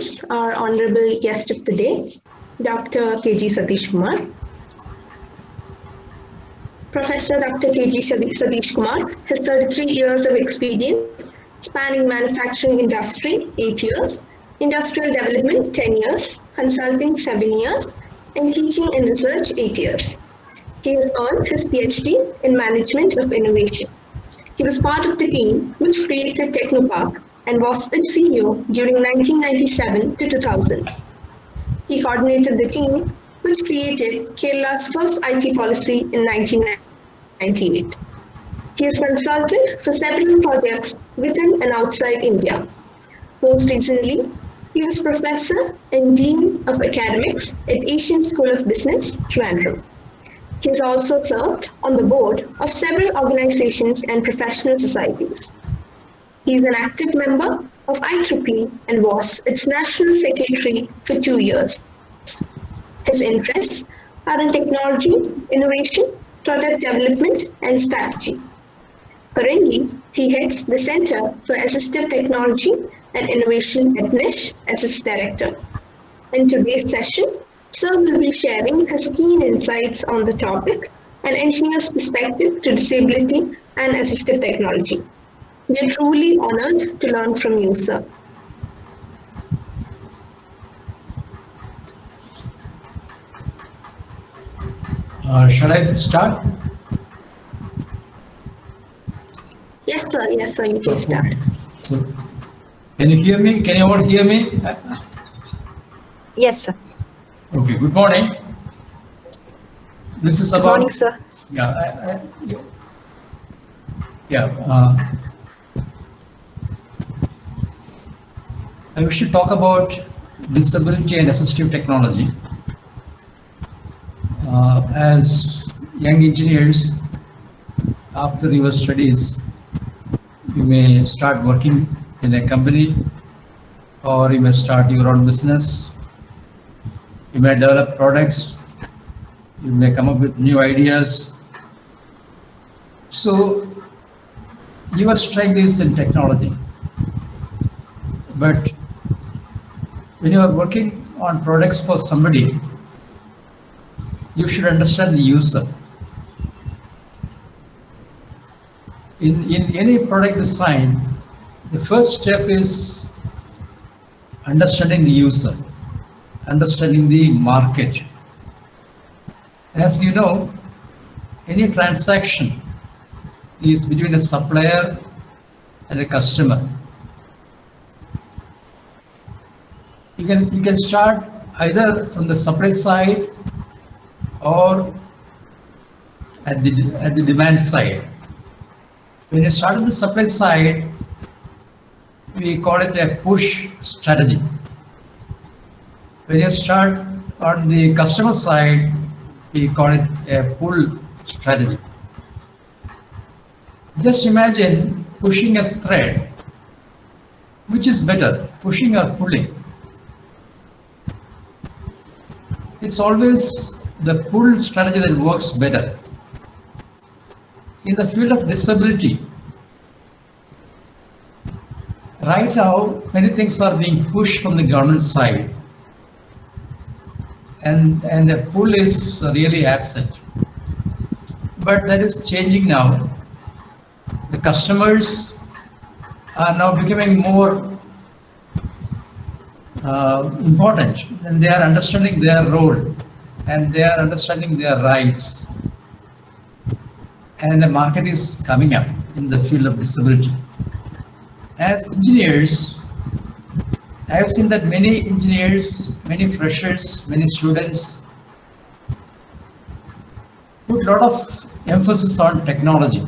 introduce our honorable guest of the day, Dr. K.G. Satheesh Kumar. Professor Dr. K.G. Satheesh Kumar has 33 years of experience spanning manufacturing industry, 8 years, industrial development, 10 years, consulting, 7 years, and teaching and research, 8 years. He has earned his PhD in Management of Innovation. He was part of the team which created Technopark and was its CEO during 1997 to 2000. He coordinated the team which created Kerala's first IT policy in 1998. He has consulted for several projects within and outside India. Most recently, he was Professor and Dean of Academics at Asian School of Business, Trivandrum. He has also served on the board of several organizations and professional societies. He is an active member of IEEE and was its National Secretary for 2 years. His interests are in technology, innovation, product development, and strategy. Currently, he heads the Center for Assistive Technology and Innovation at NISH as its director. In today's session, Sir will be sharing his keen insights on the topic, an engineer's perspective to disability and assistive technology. We are truly honored to learn from you, sir. Shall I start? Yes, sir. Yes, sir. You can start. Okay. So, can you hear me? Can you all hear me? Yes, sir. Okay. Good morning. This is about. Good morning, sir. I wish to talk about disability and assistive technology. As young engineers, after your studies, you may start working in a company, or you may start your own business. You may develop products. You may come up with new ideas. So your strength is in technology. But when you are working on products for somebody, you should understand the user. In any product design, the first step is understanding the user, understanding the market. As you know, any transaction is between a supplier and a customer. You can start either from the supply side or at the demand side. When you start on the supply side, we call it a push strategy. When you start on the customer side, we call it a pull strategy. Just imagine pushing a thread. Which is better, pushing or pulling? It's always the pull strategy that works better. In the field of disability, right now, many things are being pushed from the government side, and the pull is really absent. But that is changing now. The customers are now becoming more important, and they are understanding their role, and they are understanding their rights. And the market is coming up in the field of disability. As engineers, I have seen that many engineers, many freshers, many students put a lot of emphasis on technology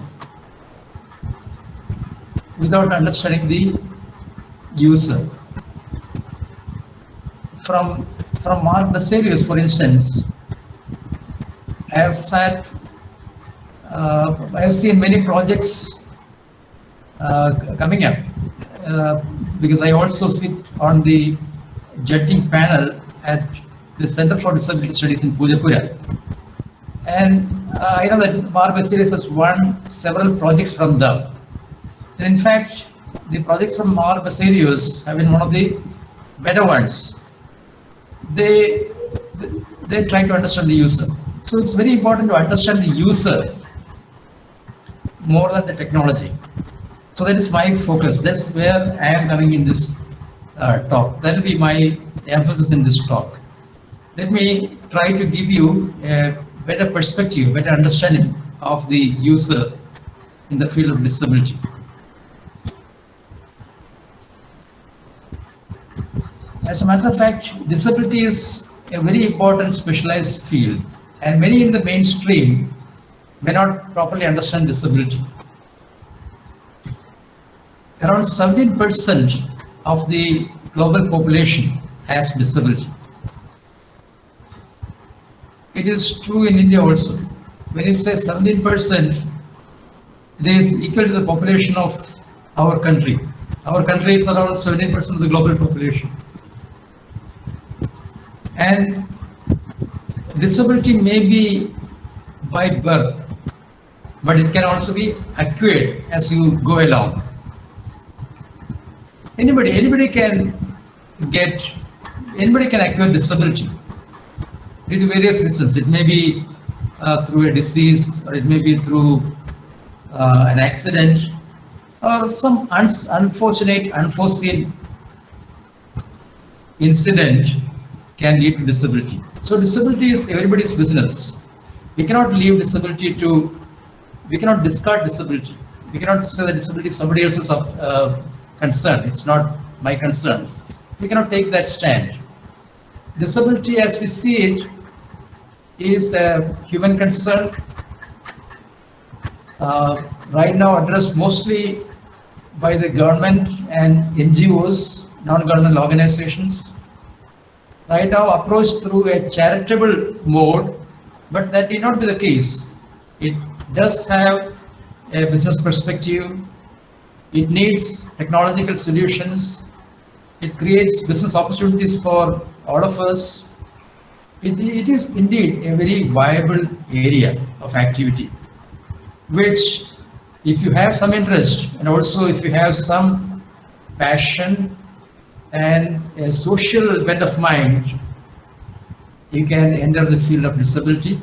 without understanding the user. From Mark Baselius, for instance, I have seen many projects coming up because I also sit on the judging panel at the Center for Disability Studies in Pujapura. And I know that Mark Baselius has won several projects from them. And in fact, the projects from Mark Baselius have been one of the better ones, they try to understand the user. So it's very important to understand the user more than the technology. So that is my focus. That's where I am coming in this talk. That will be my emphasis in this talk. Let me try to give you a better perspective, better understanding of the user in the field of disability. As a matter of fact, disability is a very important specialized field, and many in the mainstream may not properly understand disability. Around 17% of the global population has disability. It is true in India also. When you say 17%, it is equal to the population of our country. Our country is around 17% of the global population. And disability may be by birth, but it can also be acquired as you go along. Anybody can acquire disability due to various reasons. It may be through a disease, or it may be through an accident, or some unfortunate, unforeseen incident can lead to disability. So disability is everybody's business. We cannot leave disability to, we cannot discard disability. We cannot say that disability is somebody else's concern. It's not my concern. We cannot take that stand. Disability, as we see it, is a human concern. Right now addressed mostly by the government and NGOs, non-governmental organizations. Right now approached through a charitable mode, but that may not be the case. It does have a business perspective. It needs technological solutions. It creates business opportunities for all of us. It is indeed a very viable area of activity, which if you have some interest, and also if you have some passion and a social bent of mind, you can enter the field of disability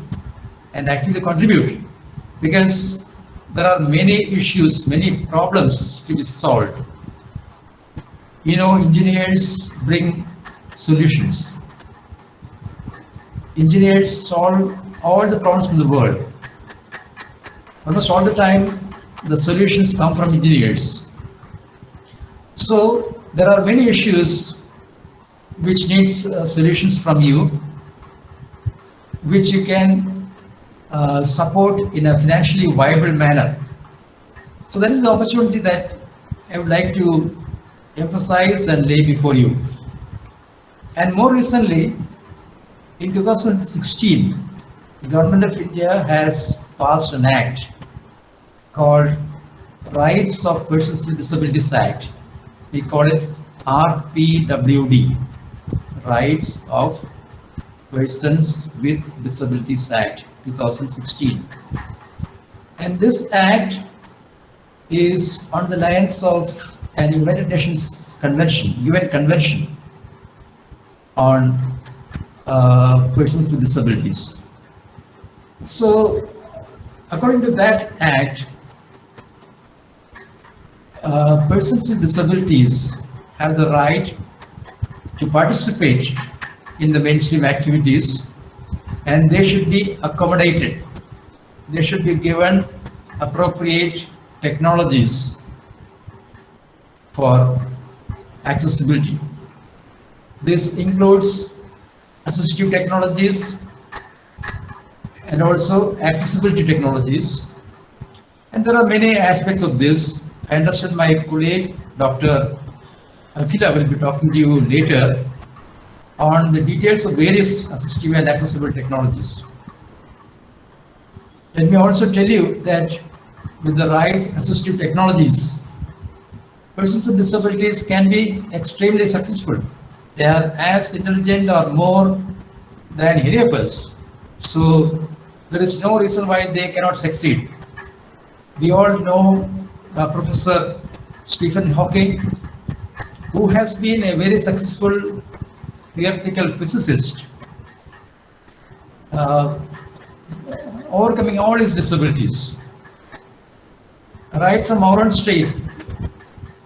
and actively contribute, because there are many issues, many problems to be solved. You know, engineers bring solutions. Engineers solve all the problems in the world. Almost all the time, the solutions come from engineers. So there are many issues which needs solutions from you, which you can support in a financially viable manner. So that is the opportunity that I would like to emphasize and lay before you. And more recently, in 2016, the Government of India has passed an act called Rights of Persons with Disabilities Act. We call it RPWD, Rights of Persons with Disabilities Act 2016. And this act is on the lines of an United Nations Convention, UN Convention on persons with disabilities. So according to that act, persons with disabilities have the right to participate in the mainstream activities, and they should be accommodated. They should be given appropriate technologies for accessibility. This includes assistive technologies and also accessibility technologies. And there are many aspects of this. I understand my colleague, Dr. Akhila, will be talking to you later on the details of various assistive and accessible technologies. Let me also tell you that with the right assistive technologies, persons with disabilities can be extremely successful. They are as intelligent or more than any of us. So there is no reason why they cannot succeed. We all know Professor Stephen Hawking. who has been a very successful theoretical physicist, overcoming all his disabilities. Right from our own state,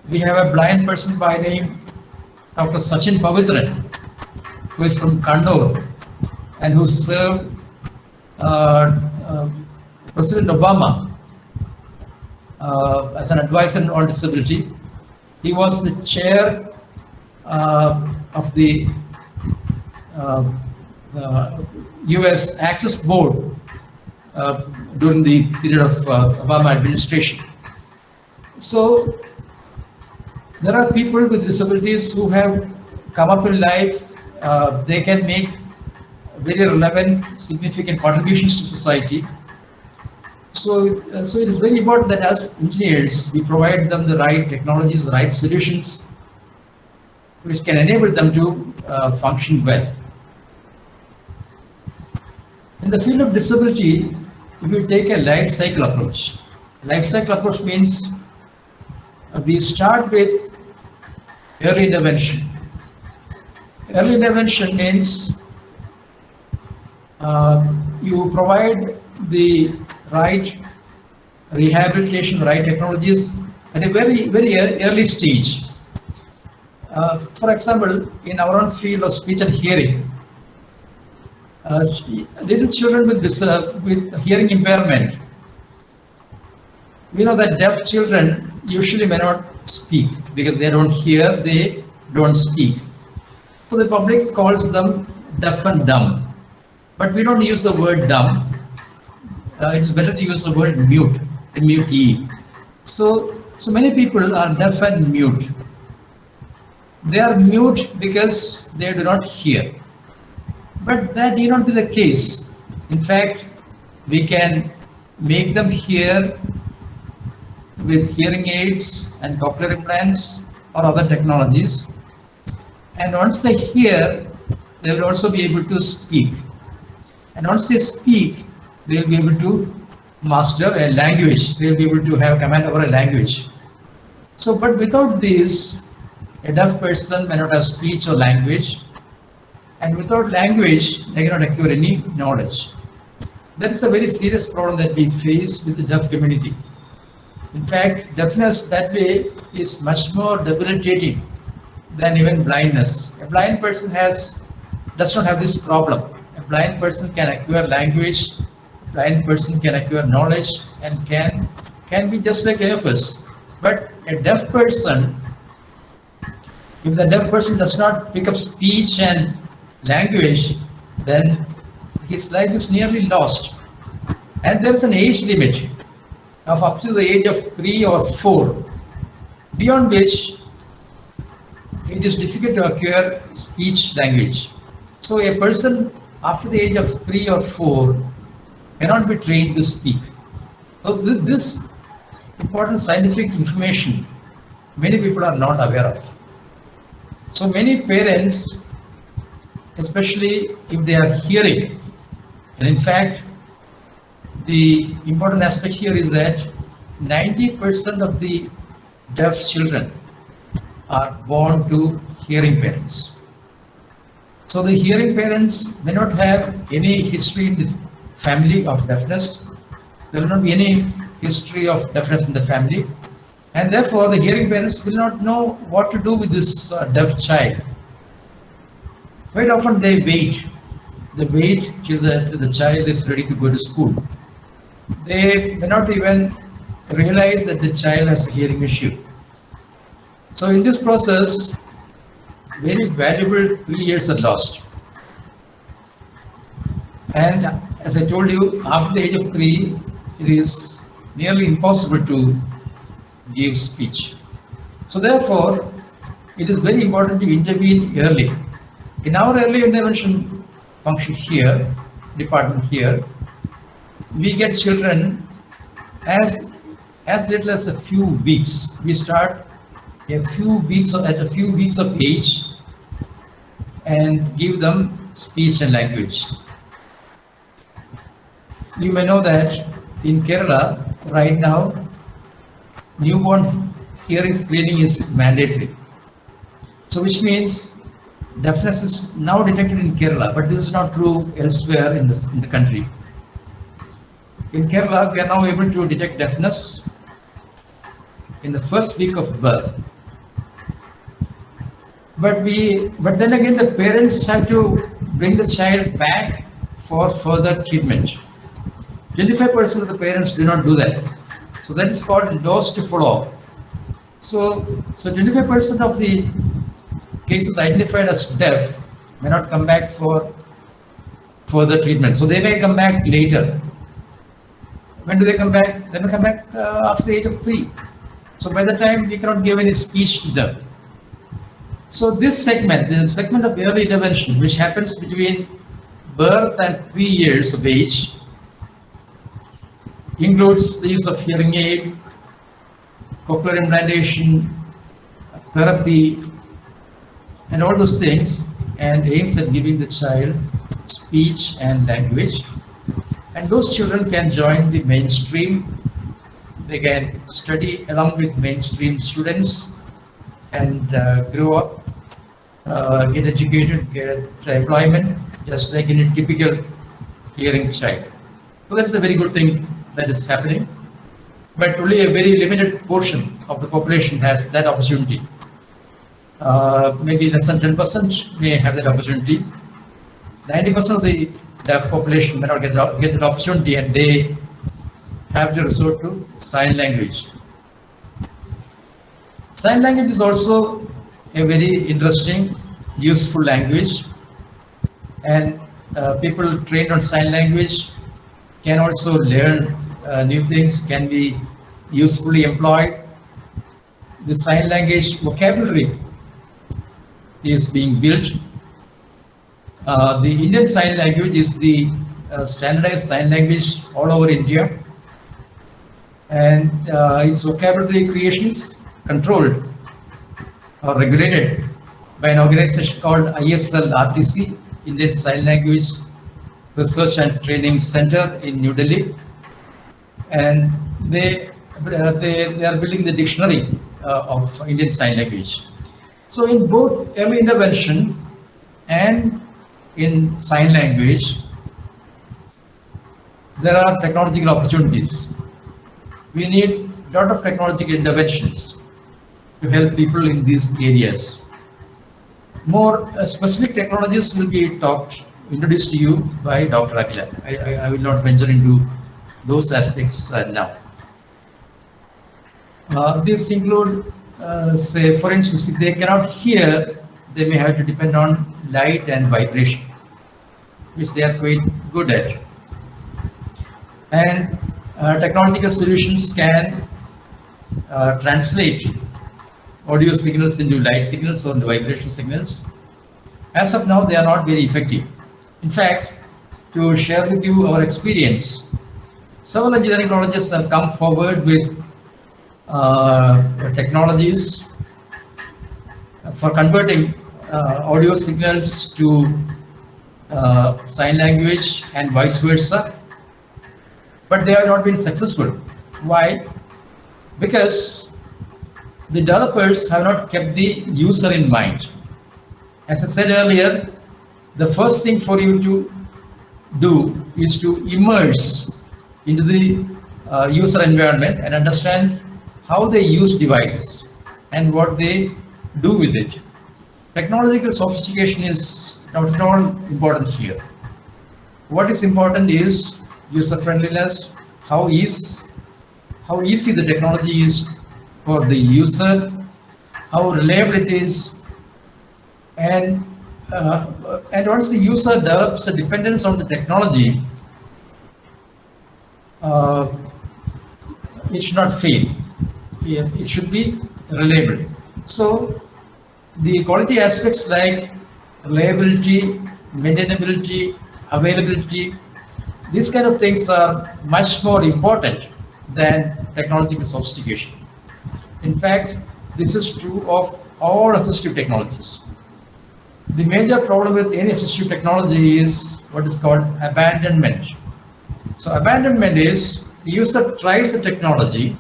we have a blind person by name Dr. Sachin Pavitran, who is from Kannur and who served President Obama as an advisor on disability. He was the chair of the US Access Board during the period of Obama administration. So there are people with disabilities who have come up in life. They can make very relevant, significant contributions to society. So it is very important that as engineers, we provide them the right technologies, the right solutions, which can enable them to function well. In the field of disability, if you take a life cycle approach, life cycle approach means we start with early intervention. Early intervention means you provide the right rehabilitation, the right technologies at a very, very early stage. For example, in our own field of speech and hearing, little children with hearing impairment, we know that deaf children usually may not speak because they don't hear, they don't speak. So the public calls them deaf and dumb. But we don't use the word dumb. It's better to use the word mute, mute-e. So many people are deaf and mute. They are mute because they do not hear. But that need not be the case. In fact, we can make them hear with hearing aids and cochlear implants or other technologies. And once they hear, they will also be able to speak. And once they speak, they will be able to master a language. They will be able to have command over a language. So, but without this, a deaf person may not have speech or language. And without language, they cannot acquire any knowledge. That is a very serious problem that we face with the deaf community. In fact, deafness that way is much more debilitating than even blindness. A blind person does not have this problem. A blind person can acquire language, a blind person can acquire knowledge, and can be just like any of us. But a deaf person, if the deaf person does not pick up speech and language, then his life is nearly lost. And there is an age limit of up to the age of 3 or 4, beyond which it is difficult to acquire speech language. So a person after the age of 3 or 4 cannot be trained to speak. So this important scientific information many people are not aware of. So many parents, especially if they are hearing, and in fact the important aspect here is that 90% of the deaf children are born to hearing parents. So the hearing parents may not have any history in the family of deafness. There will not be any history of deafness in the family. And therefore the hearing parents will not know what to do with this deaf child. Quite often they wait. They wait till the child is ready to go to school. They may not even realize that the child has a hearing issue. So in this process, very valuable 3 years are lost. And as I told you, after the age of 3, it is nearly impossible to give speech. So therefore, it is very important to intervene early. In our early intervention function here, department here, we get children as little as a few weeks. We start at a few weeks of age and give them speech and language. You may know that in Kerala right now, newborn hearing screening is mandatory. So which means deafness is now detected in Kerala, but this is not true elsewhere in the country. In Kerala, we are now able to detect deafness in the first week of birth. But then again, the parents have to bring the child back for further treatment. 25% of the parents do not do that. So that is called loss to follow. So 25% of the cases identified as deaf may not come back for further treatment. So they may come back later. When do they come back? They may come back after the age of 3. So by the time we cannot give any speech to them. So this segment, the segment of early intervention, which happens between birth and 3 years of age, includes the use of hearing aid, cochlear implantation, therapy, and all those things, and aims at giving the child speech and language. And those children can join the mainstream. They can study along with mainstream students and grow up, get educated, get employment, just like in a typical hearing child. So that's a very good thing that is happening. But only a very limited portion of the population has that opportunity. Maybe less than 10% may have that opportunity. 90% of the deaf population may not get that opportunity, and they have to resort to sign language. Sign language is also a very interesting, useful language, and people trained on sign language can also learn new things, can be usefully employed. The sign language vocabulary is being built. The Indian Sign Language is the standardized sign language all over India, and its vocabulary creation is controlled or regulated by an organization called ISL-RTC, Indian Sign Language Research and Training Center in New Delhi, and they are building the dictionary of Indian Sign Language. So in both early intervention and in sign language, there are technological opportunities. We need a lot of technological interventions to help people in these areas. More specific technologies will be introduced to you by Dr. Akila. I will not venture into those aspects now. These include, say, for instance, if they cannot hear, they may have to depend on light and vibration, which they are quite good at. And technological solutions can translate audio signals into light signals or the vibration signals. As of now, they are not very effective. In fact, to share with you our experience, several engineering colleges have come forward with technologies for converting audio signals to sign language and vice versa, but they have not been successful. Why? Because the developers have not kept the user in mind. As I said earlier, the first thing for you to do is to immerse into the user environment and understand how they use devices and what they do with it. Technological sophistication is not at all important here. What is important is user friendliness, how easy the technology is for the user, how reliable it is, and once the user develops a dependence on the technology, it should not fail. It should be reliable. So the quality aspects like reliability, maintainability, availability, these kind of things are much more important than technological sophistication. In fact, this is true of all assistive technologies. The major problem with any assistive technology is what is called abandonment. So abandonment is the user tries the technology,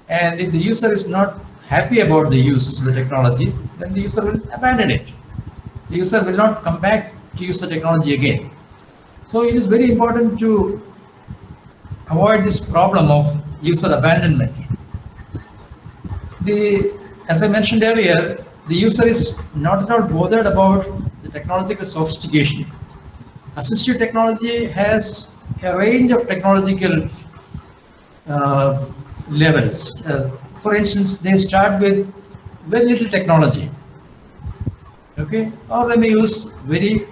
and if the user is not happy about the use of the technology, then the user will abandon it. The user will not come back to use the technology again. So it is very important to avoid this problem of user abandonment. As I mentioned earlier, the user is not at all bothered about the technological sophistication. Assistive technology has a range of technological levels. For instance, they start with very little technology, okay, or they may use very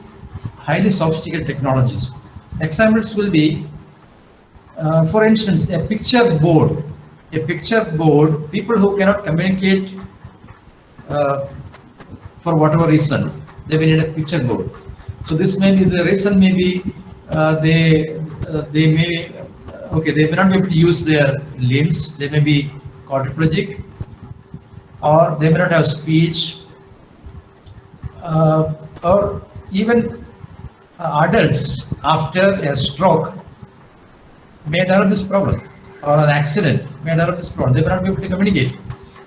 highly sophisticated technologies. Examples will be, for instance, a picture board. A picture board, people who cannot communicate for whatever reason, they will need a picture board. So this may be the reason, may be they may they may not be able to use their limbs. They may be quadriplegic, or they may not have speech, or even adults after a stroke may develop this problem, or an accident may develop this problem. They may not be able to communicate.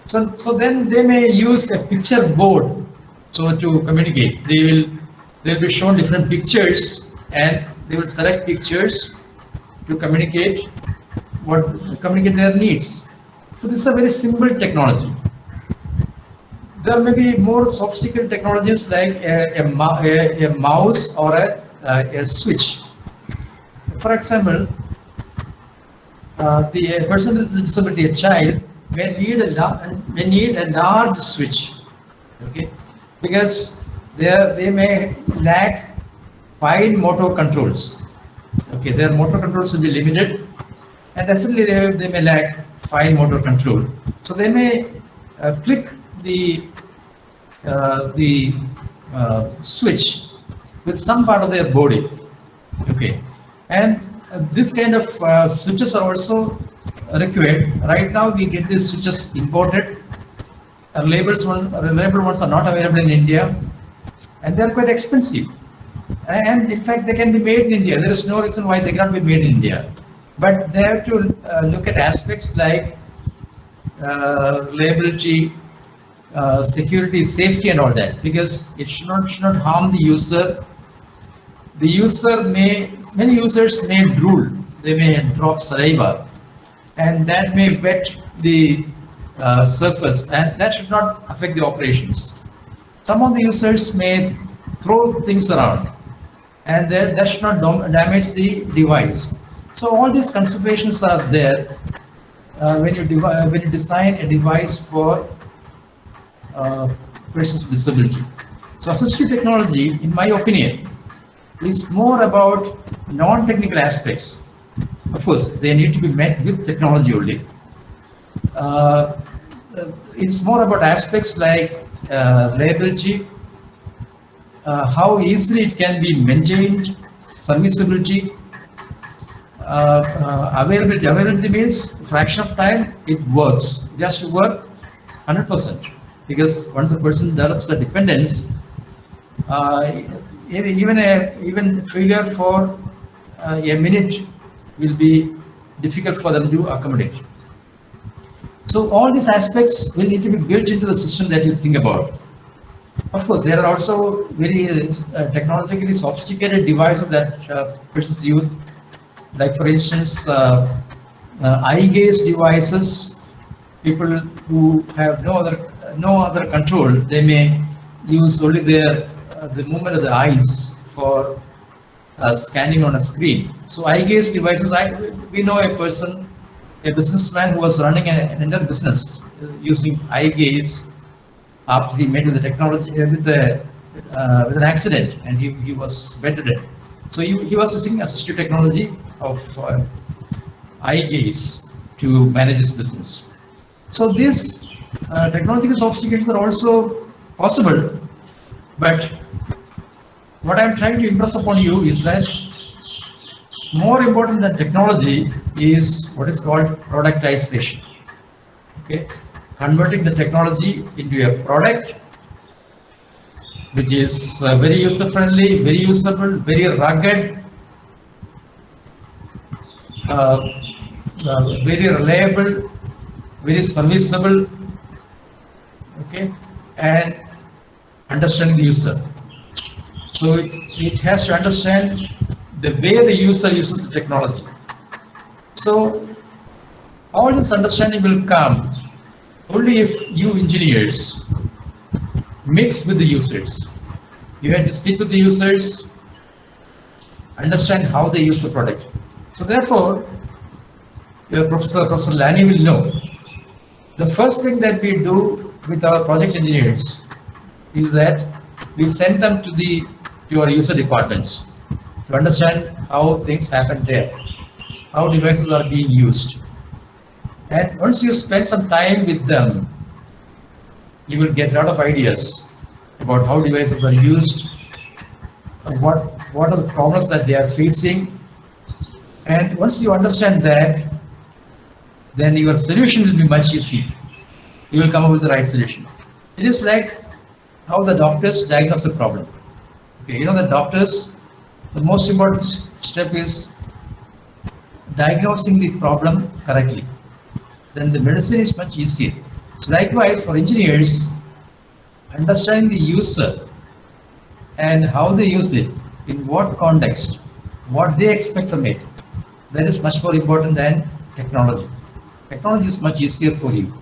So then they may use a picture board so to communicate. They'll be shown different pictures, and they will select pictures to communicate their needs. So this is a very simple technology. There may be more sophisticated technologies like a mouse or a switch. For example, the person with disability, a child, may need a large switch, okay, because they may lack fine motor controls. Okay, their motor controls will be limited, and definitely they may lack fine motor control. So they may click the switch with some part of their body. Okay, and this kind of switches are also required. Right now, we get these switches imported. Reliable ones are not available in India, and they are quite expensive. And in fact, they can be made in India. There is no reason why they cannot be made in India. But they have to look at aspects like reliability, security, safety, and all that, because it should not harm the user. Many users may drool, they may drop saliva, and that may wet the surface, and that should not affect the operations. Some of the users may throw things around, and that should not damage the device. So all these considerations are there when you design a device for persons with disability. So assistive technology, in my opinion, is more about non-technical aspects. Of course, they need to be met with technology only. It's more about aspects like reliability, how easily it can be maintained, serviceability, availability. Availability means fraction of time it works. It has to work 100%, because once a person develops a dependence, even failure for a minute will be difficult for them to accommodate. So all these aspects will need to be built into the system that you think about. Of course, there are also very technologically sophisticated devices that persons use. Like for instance, eye gaze devices. People who have no other control, they may use only the movement of the eyes for scanning on a screen. So eye gaze devices. We know a businessman who was running an entire business using eye gaze after he met with the technology with an accident, and he was bedridden. So he was using assistive technology of eye gaze to manage his business. So these technological sophistications are also possible, but what I'm trying to impress upon you is that more important than technology is what is called productization. Okay, converting the technology into a product which is very user-friendly, very usable, very rugged, very reliable, very serviceable, and understanding the user. So it has to understand the way the user uses the technology. So all this understanding will come only if you engineers mix with the users. You have to sit with the users, understand how they use the product. So therefore, your Professor Lani will know. The first thing that we do with our project engineers is that we send them to our user departments to understand how things happen there, how devices are being used. And once you spend some time with them, you will get a lot of ideas about how devices are used, what are the problems that they are facing. And once you understand that, then your solution will be much easier. You will come up with the right solution. It is like how the doctors diagnose a problem. Okay, you know, the doctors, the most important step is diagnosing the problem correctly. Then the medicine is much easier. Likewise, for engineers, understanding the user and how they use it, in what context, what they expect from it, that is much more important than technology. Technology is much easier for you.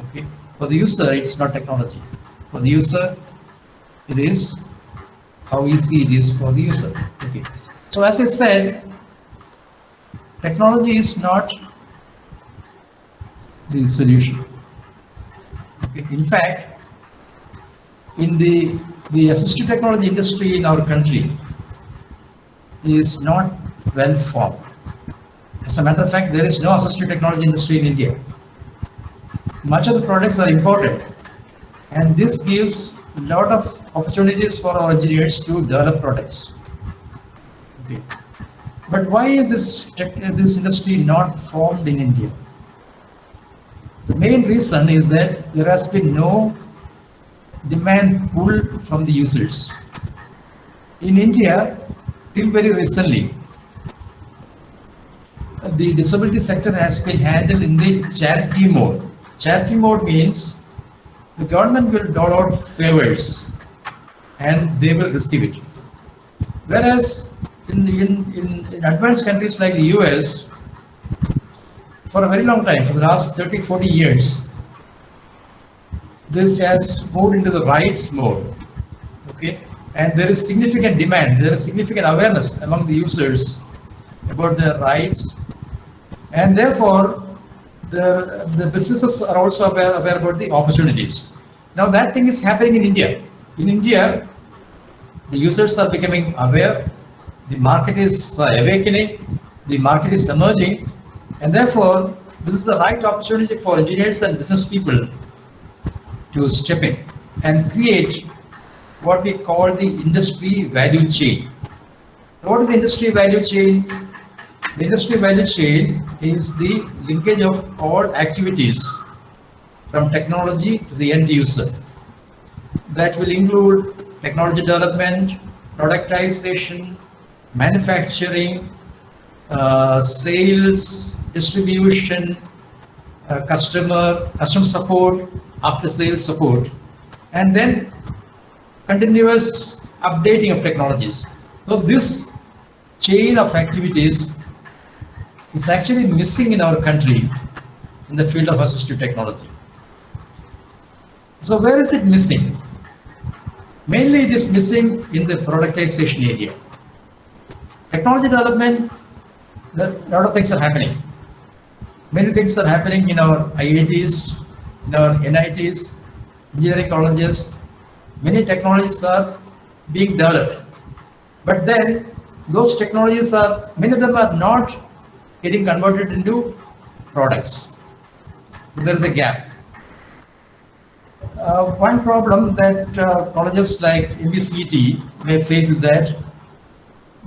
Okay, for the user, it's not technology. For the user, it is how easy it is for the user. Okay, so as I said, technology is not the solution. Okay. In fact, in the assistive technology industry in our country is not well formed. As a matter of fact, there is no assistive technology industry in India. Much of the products are imported, and this gives a lot of opportunities for our engineers to develop products. Okay. But why is this industry not formed in India? The main reason is that there has been no demand pull from the users. In India, till very recently, the disability sector has been handled in the charity mode. Charity mode means the government will dole out favors and they will receive it. Whereas in advanced countries like the US, for a very long time, for the last 30-40 years, this has moved into the rights mode. Okay, and there is significant demand, there is significant awareness among the users about their rights, and therefore the businesses are also aware about the opportunities. Now that thing is happening in India. In India, the users are becoming aware, the market is awakening, the market is emerging, and therefore this is the right opportunity for engineers and business people to step in and create what we call the industry value chain. So what is the industry value chain? The industry value chain is the linkage of all activities from technology to the end user. That will include technology development, productization, manufacturing, sales, distribution, customer support, after sales support, and then continuous updating of technologies. So this chain of activities is actually missing in our country in the field of assistive technology. So where is it missing? Mainly it is missing in the productization area. Technology development, a lot of things are happening. Many things are happening in our IITs, in our NITs, engineering colleges. Many technologies are being developed. But then those technologies are, many of them are not getting converted into products. So there is a gap. One problem that colleges like MBCET may face is that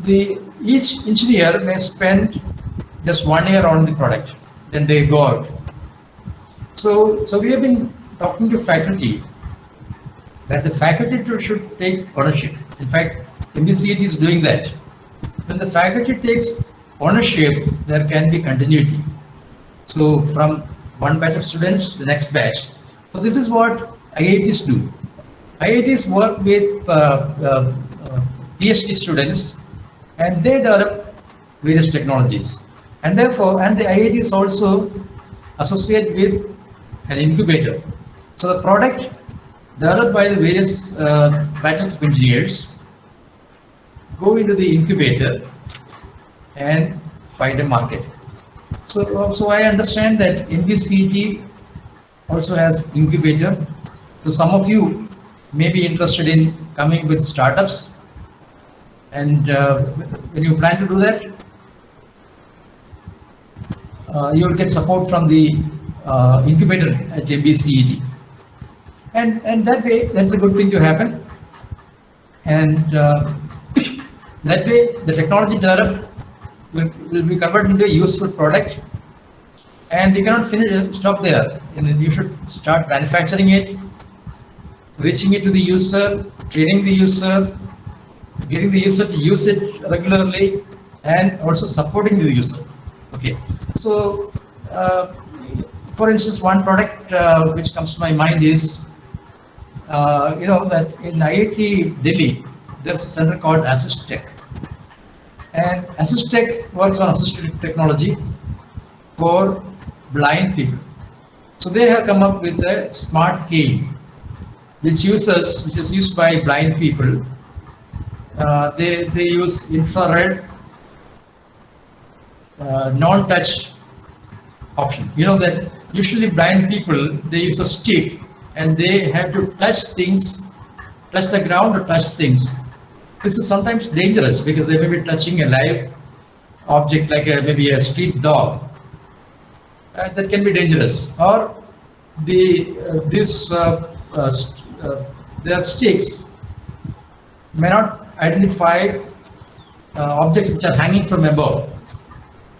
each engineer may spend just 1 year on the product, then they go out. So we have been talking to faculty that the faculty should take ownership. In fact, MBCET is doing that. When the faculty takes ownership, there can be continuity. So from one batch of students to the next batch. So this is what IITs do. IITs work with PhD students, and they develop various technologies. And therefore, and the IITs also associate with an incubator. So the product developed by the various batches of engineers go into the incubator and find a market. So I understand that MBCET also has incubator. So some of you may be interested in coming with startups, and when you plan to do that, you will get support from the incubator at MBCET, and that way that's a good thing to happen, and that way the technology developed will be converted into a useful product, and you cannot stop there. You should start manufacturing it, reaching it to the user, training the user, getting the user to use it regularly, and also supporting the user. Okay, so for instance, one product which comes to my mind is, that in IIT Delhi, there's a center called Assistive. And Assistive works on assistive technology for blind people. So they have come up with a smart cane, which is used by blind people. They use infrared non-touch option. You know that usually blind people, they use a stick and they have to touch things, touch the ground or touch things. This is sometimes dangerous because they may be touching a live object like maybe a street dog. That can be dangerous. Or their sticks may not identify objects which are hanging from above,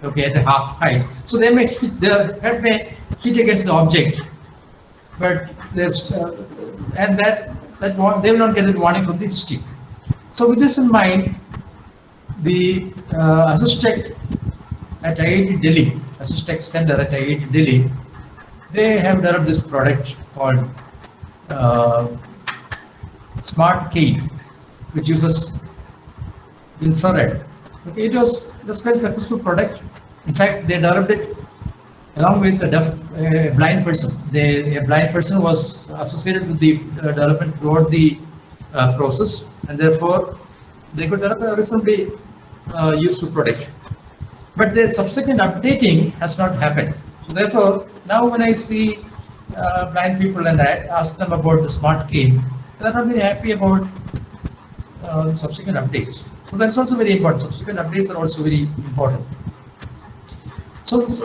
okay, at a half height. So they may hit, their head may hit against the object, but there's and that they will not get a warning from the stick. So with this in mind, the Assistive at IIT Delhi, Assistive Center at IIT Delhi, they have developed this product called Smart Cane, which uses infrared. Okay, it was a very successful product. In fact, they developed it along with a blind person. A blind person was associated with the development throughout the process, and therefore they could develop a reasonably useful product. But the subsequent updating has not happened. So therefore, now when I see blind people and I ask them about the smart cane, they are not very happy about the subsequent updates. So that's also very important. Subsequent updates are also very important. So these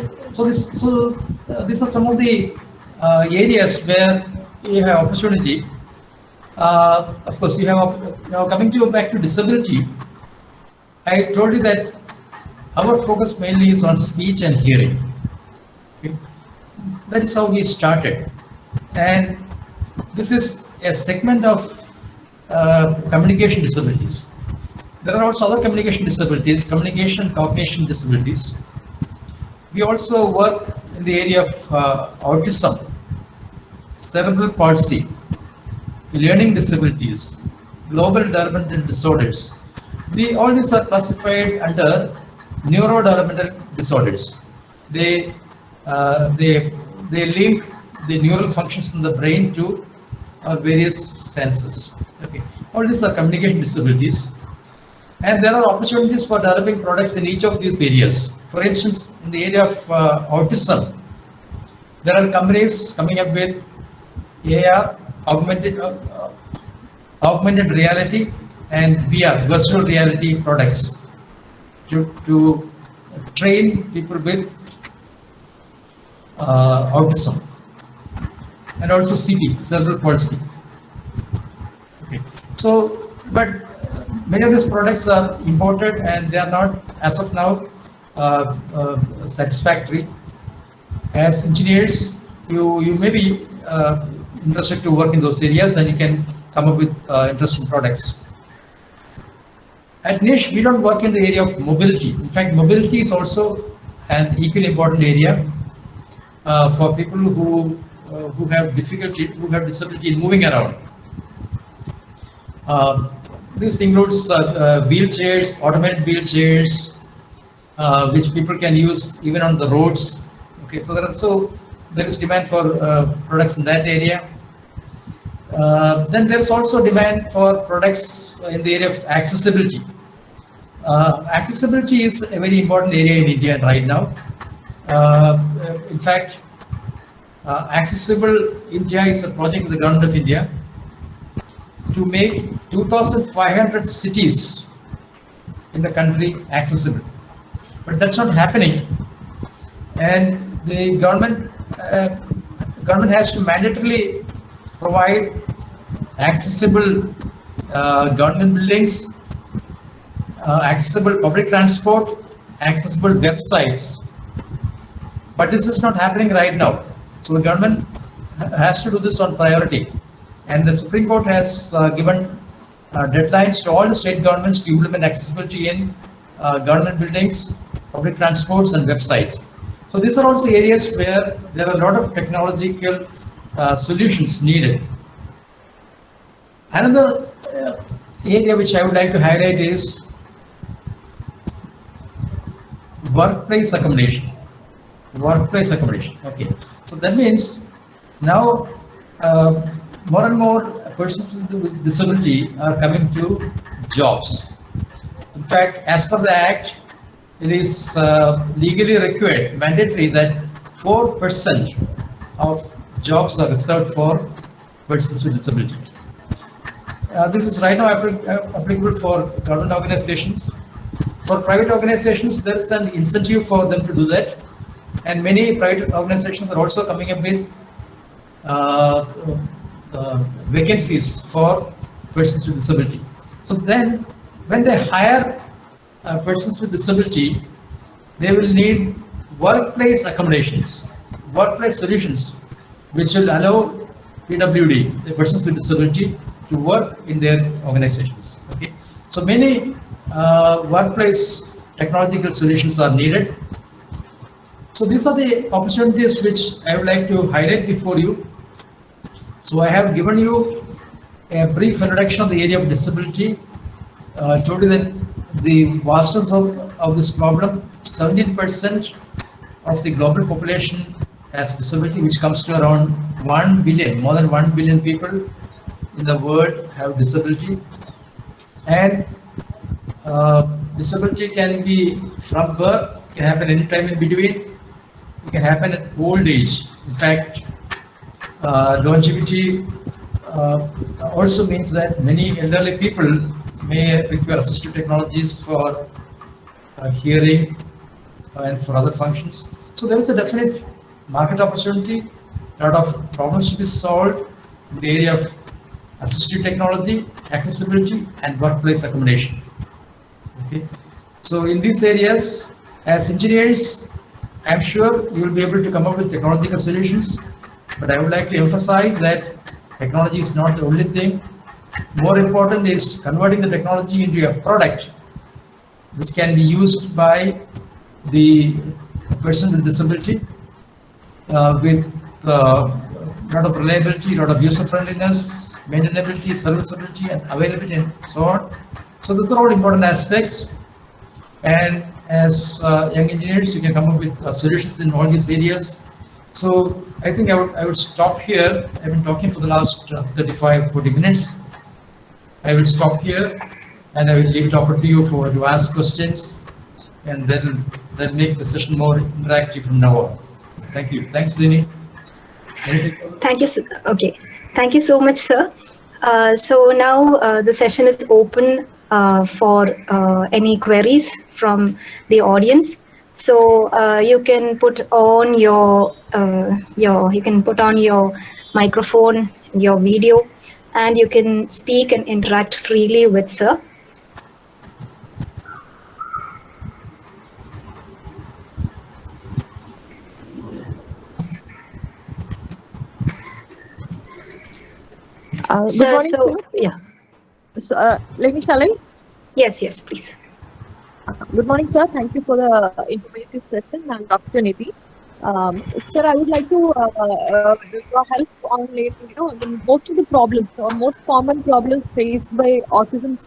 are some of the areas where you have opportunity. Of course, you have coming back to disability. I told you that our focus mainly is on speech and hearing. Okay? That is how we started, and this is a segment of communication disabilities. There are also other communication disabilities, communication and cognition disabilities. We also work in the area of autism, cerebral palsy, learning disabilities, global developmental disorders. All these are classified under neurodevelopmental disorders. They link the neural functions in the brain to various senses. Okay, all these are communication disabilities, and there are opportunities for developing products in each of these areas. For instance, in the area of autism, there are companies coming up with AR, augmented reality, and VR, virtual reality products to train people with autism, and also CP, cerebral palsy. Okay, so but many of these products are imported and they are not, as of now, satisfactory. As engineers, you may be interested to work in those areas, and you can come up with interesting products. At NISH, we don't work in the area of mobility. In fact, mobility is also an equally important area for people who who have disability in moving around. This includes wheelchairs, automated wheelchairs, which people can use even on the roads. Okay, so there is demand for products in that area. Then there is also demand for products in the area of accessibility. Accessibility is a very important area in India right now. In fact, Accessible India is a project of the government of India to make 2,500 cities in the country accessible. But that's not happening, and the government has to mandatorily provide accessible government buildings, accessible public transport, accessible websites. But this is not happening right now. So the government has to do this on priority. And the Supreme Court has given deadlines to all the state governments to implement accessibility in government buildings, public transports, and websites. So these are also areas where there are a lot of technological solutions needed. Another area which I would like to highlight is workplace accommodation. Workplace accommodation. Okay. So that means now more and more persons with disability are coming to jobs. In fact, as per the Act, it is legally required, mandatory, that 4% of jobs are reserved for persons with disability. This is right now applicable for government organizations. For private organizations, there is an incentive for them to do that. And many private organizations are also coming up with vacancies for persons with disability. So then, when they hire persons with disability, they will need workplace accommodations, workplace solutions, which will allow PWD, the persons with disability, to work in their organizations. Okay, so many workplace technological solutions are needed. So these are the opportunities which I would like to highlight before you. So I have given you a brief introduction of the area of disability. Told you that the vastness of this problem, 17% of the global population has disability, which comes to around 1 billion, more than 1 billion people in the world have disability. And disability can be from birth, can happen any time in between, it can happen at old age. In fact, longevity also means that many elderly people may require assistive technologies for hearing and for other functions. So there is a definite market opportunity, a lot of problems to be solved in the area of assistive technology, accessibility, and workplace accommodation. Okay. So in these areas, as engineers, I'm sure you will be able to come up with technological solutions, but I would like to emphasize that technology is not the only thing. More important is converting the technology into a product which can be used by the person with disability with a lot of reliability, a lot of user friendliness, maintainability, serviceability, and availability, and so on. So these are all important aspects. And as young engineers, you can come up with solutions in all these areas. So I think I would stop here. I've been talking for the last 35-40 minutes. I will stop here, and I will leave it open to you to ask questions, and then make the session more interactive from now on. Thank you. Thanks, Lini. Thank you. Okay. Thank you so much, sir. So now the session is open for any queries from the audience. So you can put on your microphone, your video, and you can speak and interact freely with sir. Good morning, sir. Yeah. So, shall I? Yes, please. Good morning, sir. Thank you for the informative session and opportunity. Sir, I would like to draw help on most of the problems or most common problems faced by autism,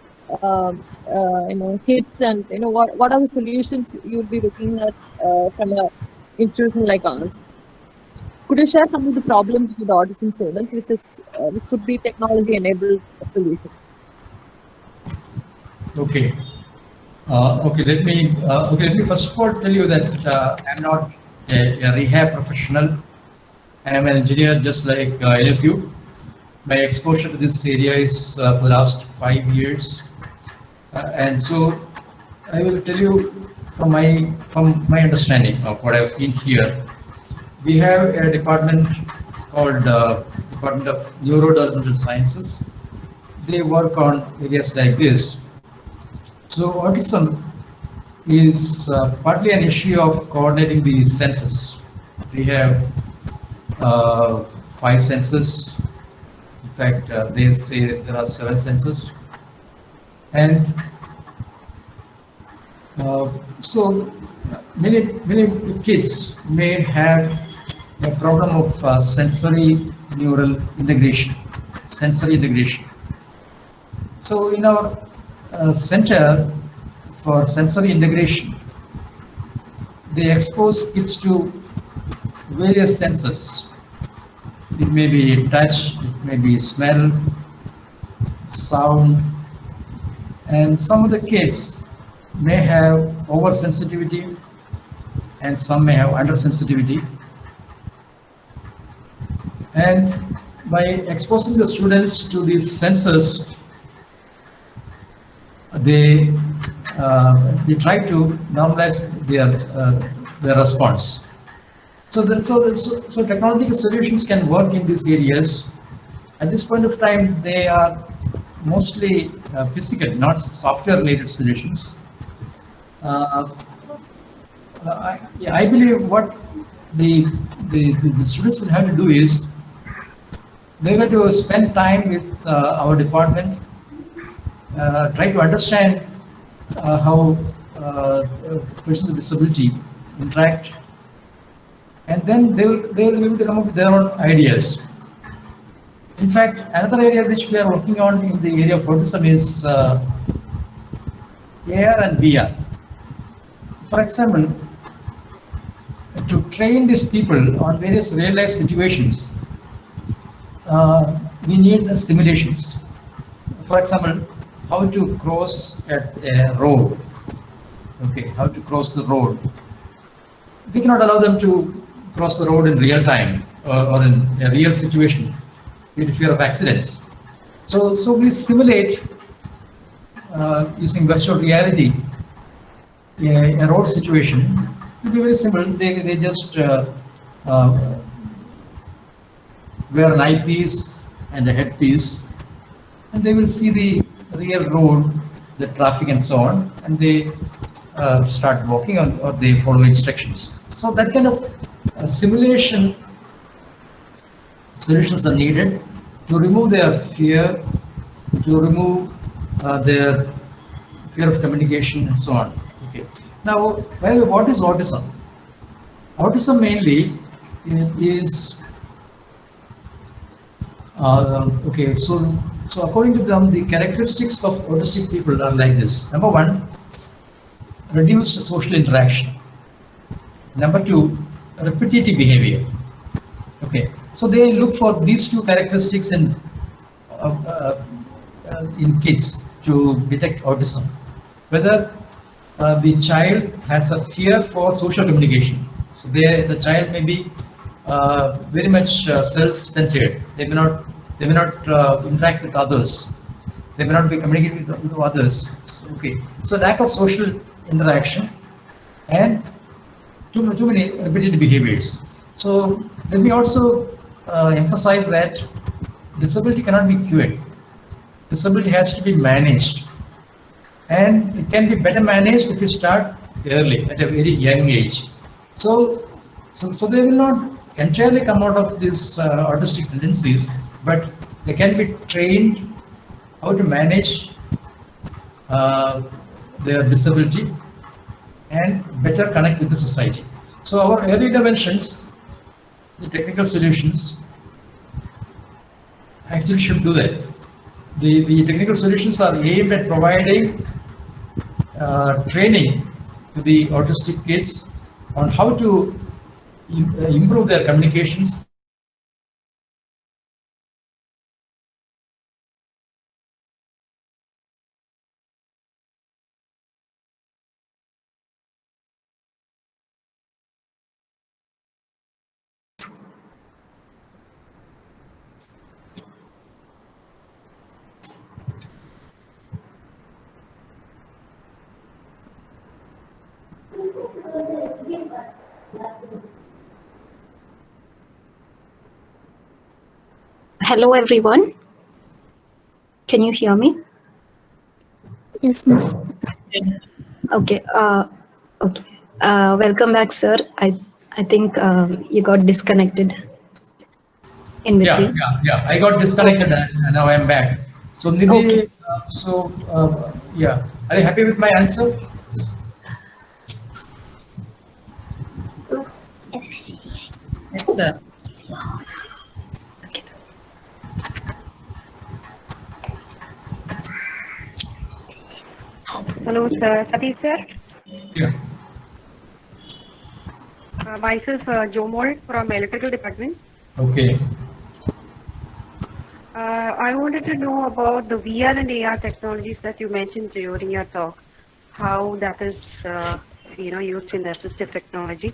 kids, and what are the solutions you would be looking at from a institution like ours? Could you share some of the problems with autism students, which could be technology enabled solutions? Okay. Okay. Let me first of all tell you that I'm not a rehab professional. I am an engineer, just like any of you. My exposure to this area is for the last 5 years, and so I will tell you from my understanding of what I've seen here. We have a department called Department of Neurodevelopmental Sciences. They work on areas like this. So autism is partly an issue of coordinating the senses. We have 5 senses. In fact, they say there are 7 senses. And so many kids may have a problem of sensory neural integration. So in our center for sensory integration, they expose kids to various senses. It may be touch, it may be smell, sound, and some of the kids may have oversensitivity and some may have undersensitivity. And by exposing the students to these senses, they try to normalize their response. So technological solutions can work in these areas. At this point of time, they are mostly physical, not software-related solutions. I believe what the students will have to do is they have to spend time with our department, try to understand how persons with disability interact, and then they will be able to come up with their own ideas. In fact, another area which we are working on in the area of autism is AR and VR. For example, to train these people on various real-life situations, we need simulations. For example, how to cross a road. Okay, how to cross the road. We cannot allow them to cross the road in real time or in a real situation with fear of accidents. So we simulate using virtual reality a road situation. It will be very simple. They just wear an eyepiece and a headpiece, and they will see the real road, the traffic and so on, and they start walking or they follow instructions. So that kind of simulation solutions are needed to remove their fear, to remove their fear of communication and so on. Okay. Now, what is autism? Autism mainly is okay. So according to them, the characteristics of autistic people are like this. Number 1, reduced social interaction. Number 2, repetitive behavior. Okay, so they look for these 2 characteristics in kids to detect autism. Whether the child has a fear for social communication. So the child may be very much self-centered. They may not interact with others. They may not be communicating with others. Okay, so lack of social interaction and too many repetitive behaviors. So let me also emphasize that disability cannot be cured. Disability has to be managed, and it can be better managed if you start early at a very young age. So they will not entirely come out of these autistic tendencies, but they can be trained how to manage their disability and better connect with the society. So our early interventions, the technical solutions, actually should do that. The technical solutions are aimed at providing training to the autistic kids on how to improve their communications. Hello, everyone. Can you hear me? Yes, ma'am. Okay. Okay. Welcome back, sir. I think you got disconnected in between. Yeah. I got disconnected and now I'm back. So Nidhi, Okay. yeah, are you happy with my answer? Yes, sir. Okay. Hello, sir. Satheesh, sir. Yeah. Myself, Jomol from Electrical Department. Okay. I wanted to know about the VR and AR technologies that you mentioned during your talk, how that is, used in the assistive technology.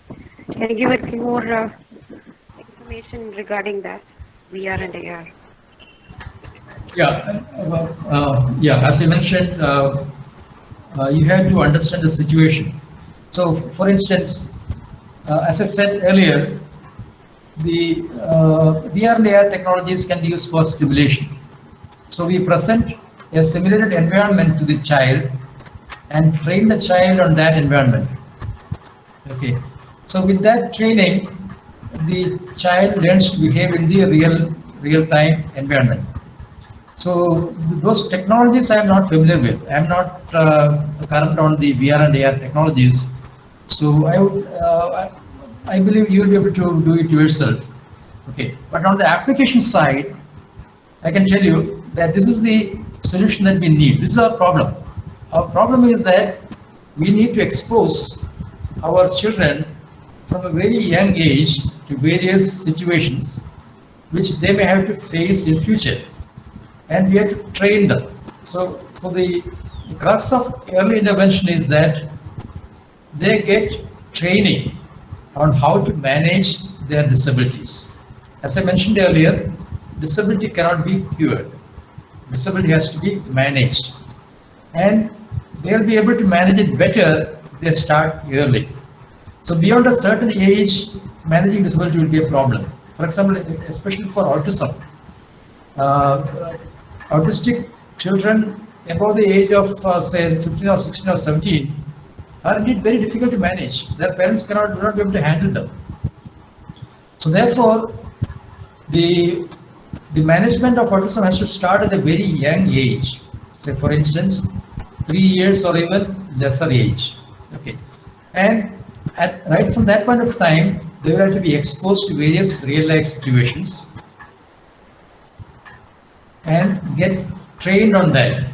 Can you give a few more information regarding that, VR and AR? Yeah, as I mentioned, you have to understand the situation. So, for instance, as I said earlier, the VR and AR technologies can be used for simulation. So we present a simulated environment to the child and train the child on that environment. Okay. So with that training, the child learns to behave in the real-time environment. So those technologies I am not familiar with. I am not current on the VR and AR technologies. So I believe you will be able to do it yourself. Okay. But on the application side, I can tell you that this is the solution that we need. This is our problem. Our problem is that we need to expose our children from a very young age to various situations which they may have to face in future, and we have to train them. So the crux of early intervention is that they get training on how to manage their disabilities. As I mentioned earlier, disability cannot be cured. Disability has to be managed, and they'll be able to manage it better if they start early. So beyond a certain age, managing disability will be a problem. For example, especially for autism, autistic children above the age of say 15 or 16 or 17 are indeed very difficult to manage. Their parents do not be able to handle them. So therefore, the management of autism has to start at a very young age. Say for instance, 3 years or even lesser age. Okay, and right from that point of time, they will have to be exposed to various real-life situations and get trained on that.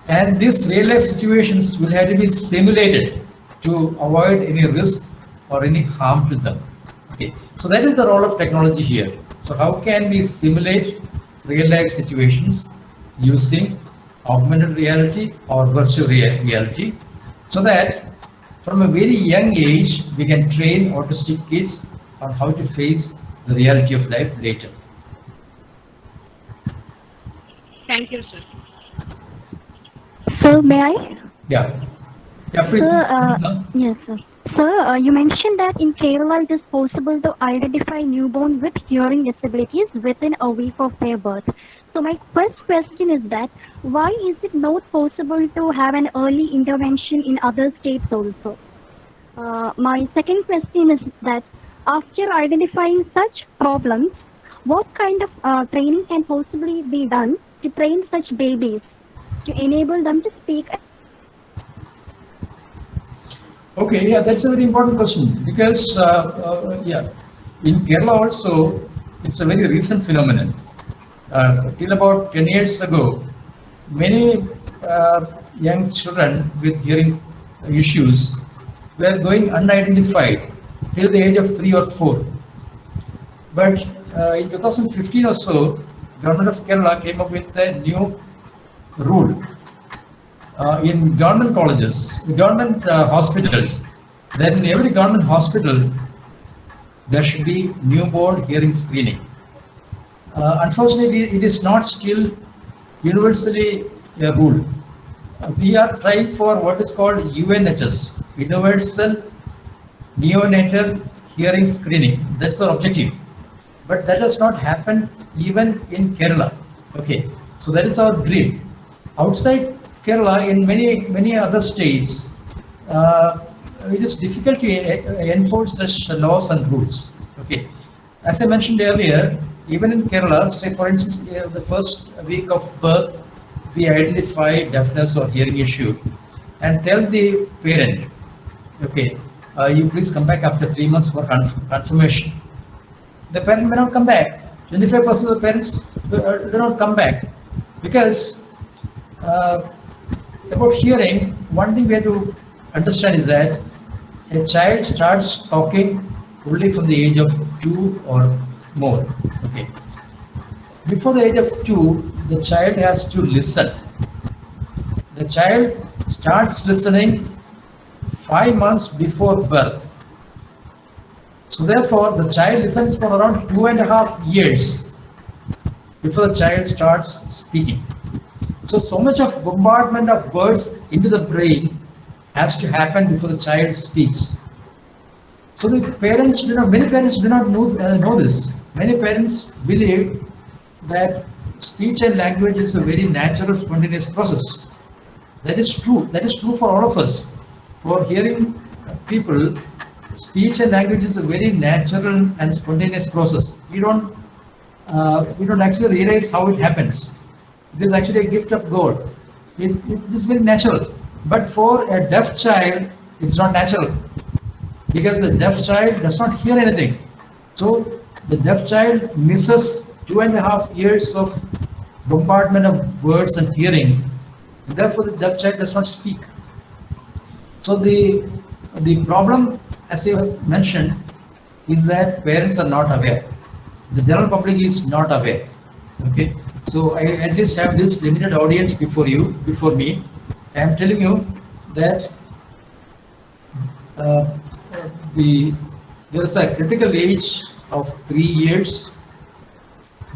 And these real-life situations will have to be simulated to avoid any risk or any harm to them. Okay, so that is the role of technology here. So how can we simulate real-life situations using augmented reality or virtual reality, so that from a very young age we can train autistic kids on how to face the reality of life later. Thank you, sir. Sir, may I? Yeah, please. Sir, yes, sir. Sir, you mentioned that in Kerala it is possible to identify newborn with hearing disabilities within a week of their birth. So my first question is that why is it not possible to have an early intervention in other states also? My second question is that after identifying such problems, what kind of training can possibly be done to train such babies to enable them to speak? Okay, yeah, that's a very important question because, yeah, in Kerala also, it's a very recent phenomenon. Till about 10 years ago, many young children with hearing issues were going unidentified till the age of 3 or 4. But in 2015 or so, government of Kerala came up with a new rule. In government colleges, government hospitals, then in every government hospital, there should be newborn hearing screening. Unfortunately, it is not still universally a rule. We are trying for what is called UNHS, Universal Neonatal Hearing Screening. That's our objective. But that has not happened even in Kerala. Okay, so that is our dream. Outside Kerala, in many other states, it is difficult to enforce such laws and rules. Okay, as I mentioned earlier, even in Kerala, say for instance, the first week of birth, we identify deafness or hearing issue and tell the parent, okay, you please come back after 3 months for confirmation. The parent may not come back. 25% of the parents do not come back because about hearing, one thing we have to understand is that a child starts talking only from the age of 2 or more. Okay. Before the age of 2, the child has to listen. The child starts listening 5 months before birth. So therefore, the child listens for around 2.5 years before the child starts speaking. So much of bombardment of words into the brain has to happen before the child speaks. So the parents, many parents do not know this. Many parents believe that speech and language is a very natural, spontaneous process. That is true. That is true for all of us. For hearing people, speech and language is a very natural and spontaneous process. We don't actually realize how it happens. It is actually a gift of God. It is very natural. But for a deaf child, it's not natural because the deaf child does not hear anything. So the deaf child misses 2.5 years of bombardment of words and hearing. And therefore, the deaf child does not speak. So the problem, as you have mentioned, is that parents are not aware. The general public is not aware. Okay. So I at least have this limited audience before me. I am telling you that there is a critical age of 3 years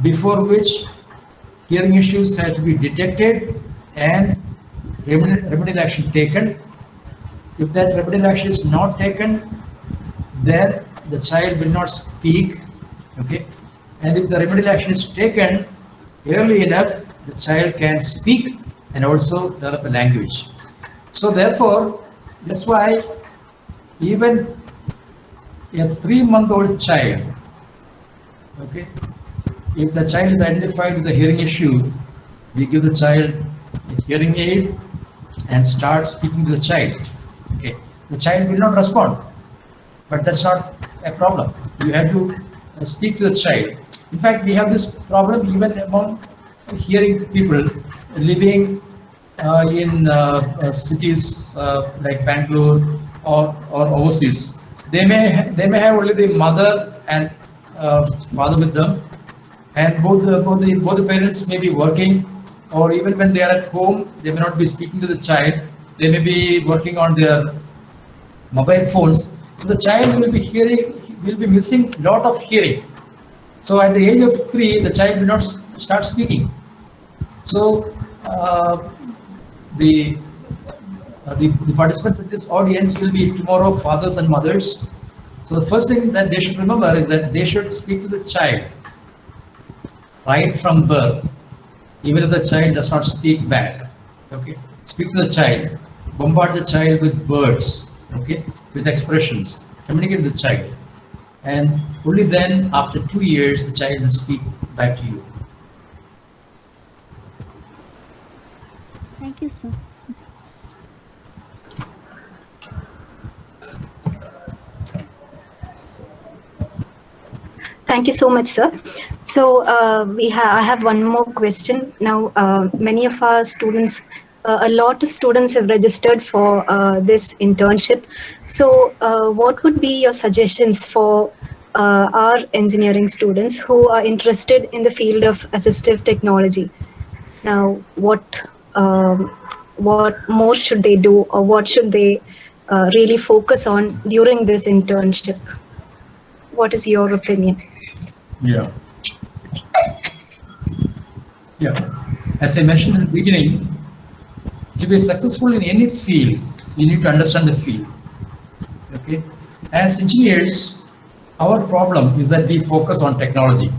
before which hearing issues have to be detected and remedial action taken. If that remedial action is not taken, then the child will not speak. Okay, and if the remedial action is taken early enough, the child can speak and also develop a language. So therefore, that's why even a 3-month-old child, okay, if the child is identified with a hearing issue, we give the child a hearing aid and start speaking to the child. Okay, the child will not respond, but that's not a problem. You have to speak to the child. In fact, we have this problem even among hearing people living in cities like Bangalore or overseas. They may have only the mother and father with them, and both the parents may be working, or even when they are at home, they may not be speaking to the child. They may be working on their mobile phones. So the child will be missing a lot of hearing. So at the age of 3, the child will not start speaking. So the participants in this audience will be tomorrow fathers and mothers. So the first thing that they should remember is that they should speak to the child right from birth, even if the child does not speak back. Okay, speak to the child, bombard the child with words, okay, with expressions, communicate with the child, and only then, after 2 years, the child will speak back to you. Thank you, sir. Thank you so much, sir. So I have one more question. Now, many of our students, a lot of students have registered for this internship. So what would be your suggestions for our engineering students who are interested in the field of assistive technology? Now, what more should they do, or what should they really focus on during this internship? What is your opinion? Yeah. As I mentioned in the beginning, to be successful in any field, you need to understand the field. Okay. As engineers, our problem is that we focus on technology.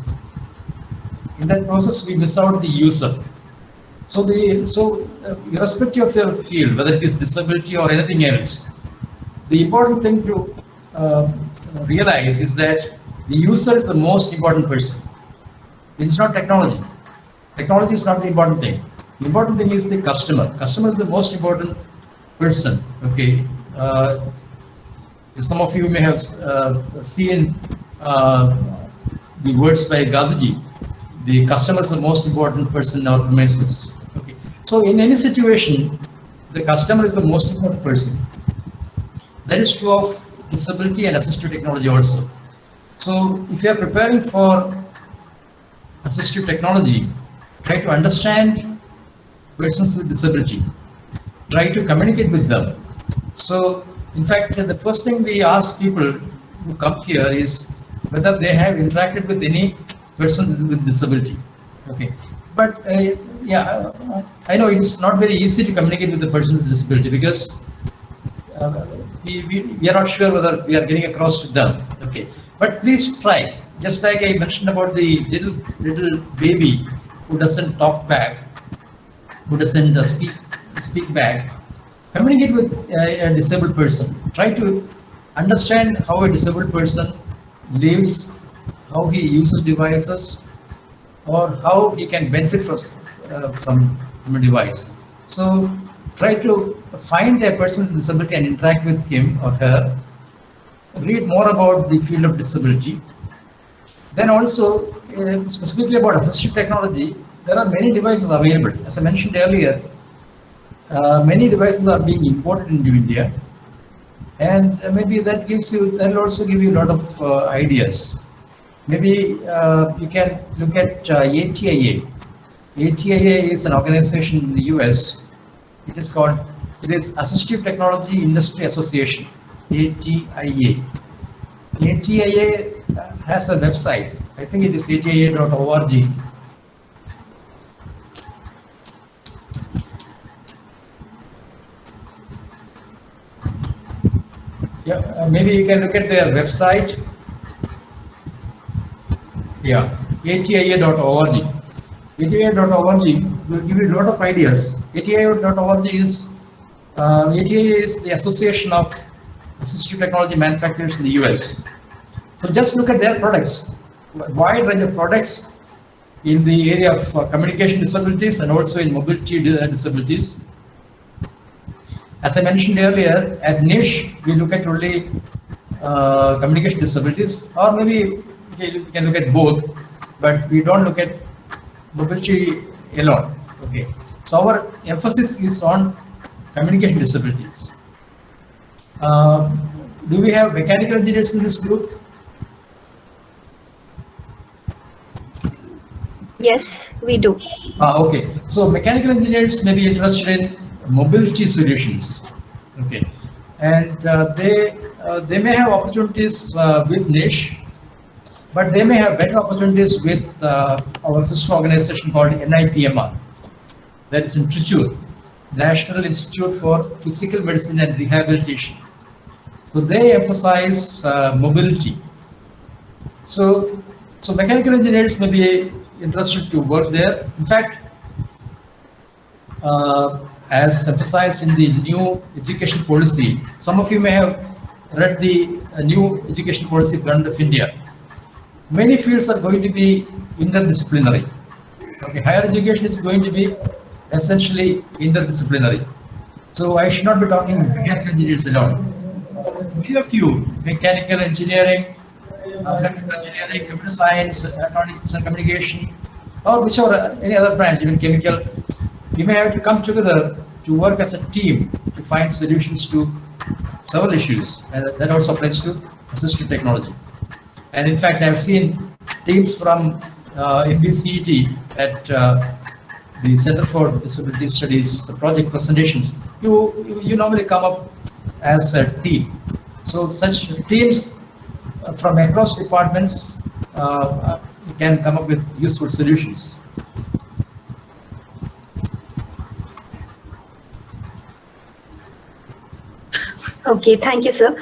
In that process, we miss out the user. So irrespective of your field, whether it is disability or anything else, the important thing to realize is that the user is the most important person. It's not technology. Technology is not the important thing. The important thing is the customer. Customer is the most important person. Okay. Some of you may have seen the words by Gandhiji. The customer is the most important person in our premises. Okay. So in any situation, the customer is the most important person. That is true of disability and assistive technology also. So if you are preparing for assistive technology, try to understand persons with disability. Try to communicate with them. So in fact, the first thing we ask people who come here is whether they have interacted with any person with disability. Okay. But yeah, I know it's not very easy to communicate with the person with disability because we are not sure whether we are getting across to them. Okay. But please try. Just like I mentioned about the little baby who doesn't talk back, who doesn't speak back, communicate with a disabled person. Try to understand how a disabled person lives, how he uses devices, or how he can benefit from a device. So try to find a person with disability and interact with him or her. Read more about the field of disability. Then also, specifically about assistive technology, there are many devices available. As I mentioned earlier, many devices are being imported into India, and maybe that will also give you a lot of ideas. Maybe you can look at ATIA. ATIA is an organization in the US. It is Assistive Technology Industry Association, ATIA. ATIA has a website. I think it is atia.org. Yeah, maybe you can look at their website. Yeah, atia.org. atia.org will give you a lot of ideas. atia.org is the Association of Assistive Technology Manufacturers in the US. So just look at their products, wide range of products in the area of communication disabilities and also in mobility disabilities. As I mentioned earlier, at NISH, we look at only communication disabilities, or maybe we can look at both, but we don't look at mobility alone. Okay. So our emphasis is on communication disabilities. Do we have mechanical engineers in this group? Yes, we do. Okay. So mechanical engineers may be interested in mobility solutions. Okay. And they may have opportunities with NISH, but they may have better opportunities with our sister organization called NIPMR. That is in Trichy, National Institute for Physical Medicine and Rehabilitation. So they emphasize mobility. So mechanical engineers may be interested to work there. In fact, as emphasized in the new education policy, some of you may have read the new education policy government of India. Many fields are going to be interdisciplinary. Okay, higher education is going to be essentially interdisciplinary. So I should not be talking mechanical engineers alone. Many of you, mechanical engineering, electrical engineering, computer science, electronics and communication, or whichever any other branch, even chemical, you may have to come together to work as a team to find solutions to several issues, and that also applies to assistive technology. And in fact, I've seen teams from MBCET at the Center for Disability Studies, the project presentations. You normally come up as a team. So such teams from across departments can come up with useful solutions. Okay, thank you, sir.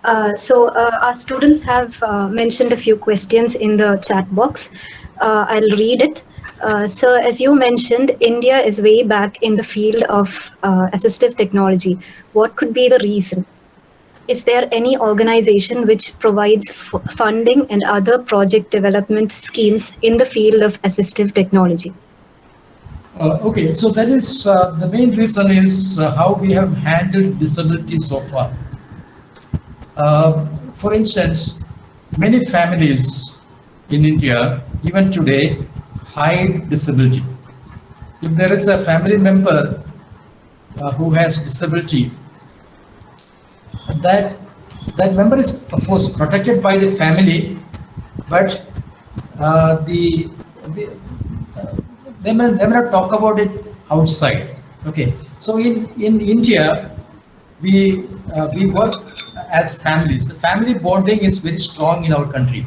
Our students have mentioned a few questions in the chat box. I'll read it. Sir, as you mentioned, India is way back in the field of assistive technology. What could be the reason? Is there any organization which provides funding and other project development schemes in the field of assistive technology? Okay, so that is the main reason is how we have handled disability so far. For instance, many families in India, even today, hide disability. If there is a family member who has disability, that member is of course protected by the family, but they may not talk about it outside. Okay, so in India, we work as families. The family bonding is very strong in our country.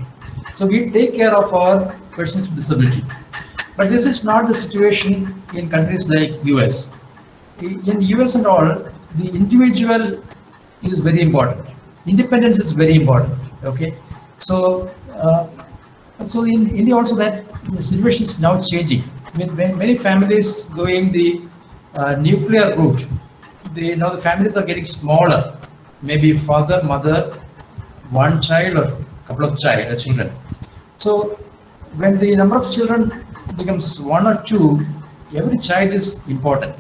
So we take care of our persons with disability. But this is not the situation in countries like US. In US and all, the individual is very important. Independence is very important. Okay, so in India also that the situation is now changing. With many families going the nuclear route, the families are getting smaller. Maybe father, mother, one child or a couple of children. So when the number of children becomes 1 or 2, every child is important.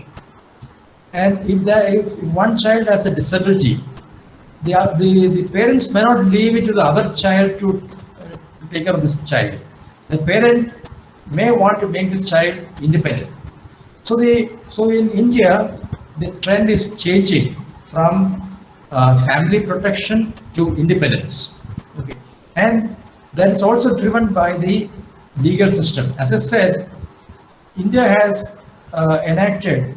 And if one child has a disability, the parents may not leave it to the other child to take care of this child. The parent may want to make this child independent. So in India, the trend is changing from family protection to independence. Okay, and that is also driven by the legal system. As I said, India has enacted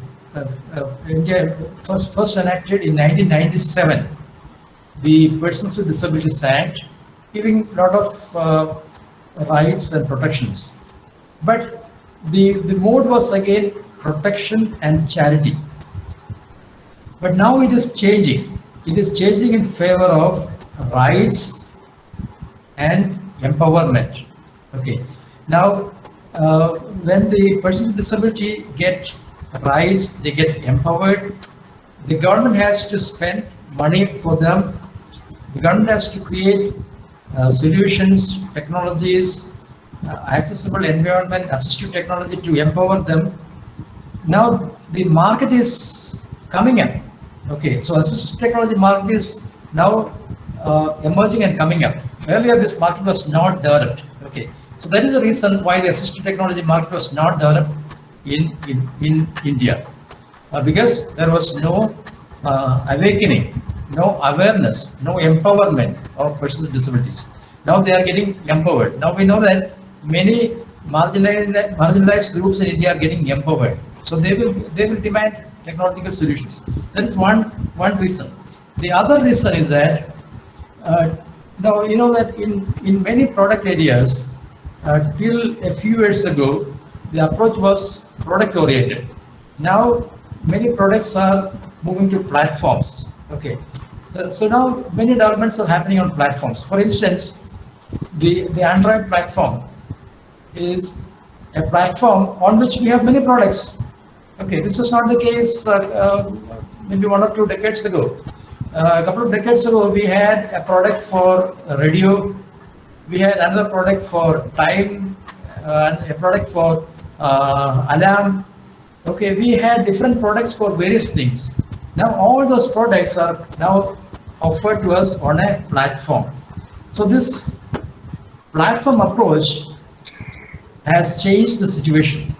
first enacted in 1997 the Persons with Disabilities Act, giving a lot of rights and protections. But the mode was again protection and charity. But now it is changing. It is changing in favor of rights and empowerment. Okay. Now, when the persons with disability get rights, they get empowered. The government has to spend money for them. The government has to create solutions, technologies, accessible environment, assistive technology to empower them. Now the market is coming up. Okay, so assistive technology market is now emerging and coming up. Earlier this market was not developed. Okay, so that is the reason why the assistive technology market was not developed in India, because there was no awakening, no awareness, no empowerment of persons with disabilities. Now they are getting empowered. Now we know that many marginalized groups in India are getting empowered. So they will demand technological solutions. That is one reason. The other reason is that now you know that in many product areas, till a few years ago, the approach was product oriented. Now many products are moving to platforms. Okay, so now many developments are happening on platforms. For instance, the Android platform is a platform on which we have many products. Okay, this is not the case maybe 1 or 2 decades ago. A couple of decades ago, we had a product for radio, we had another product for time, a product for alarm. Okay, we had different products for various things. Now all those products are now offered to us on a platform. So this platform approach has changed the situation.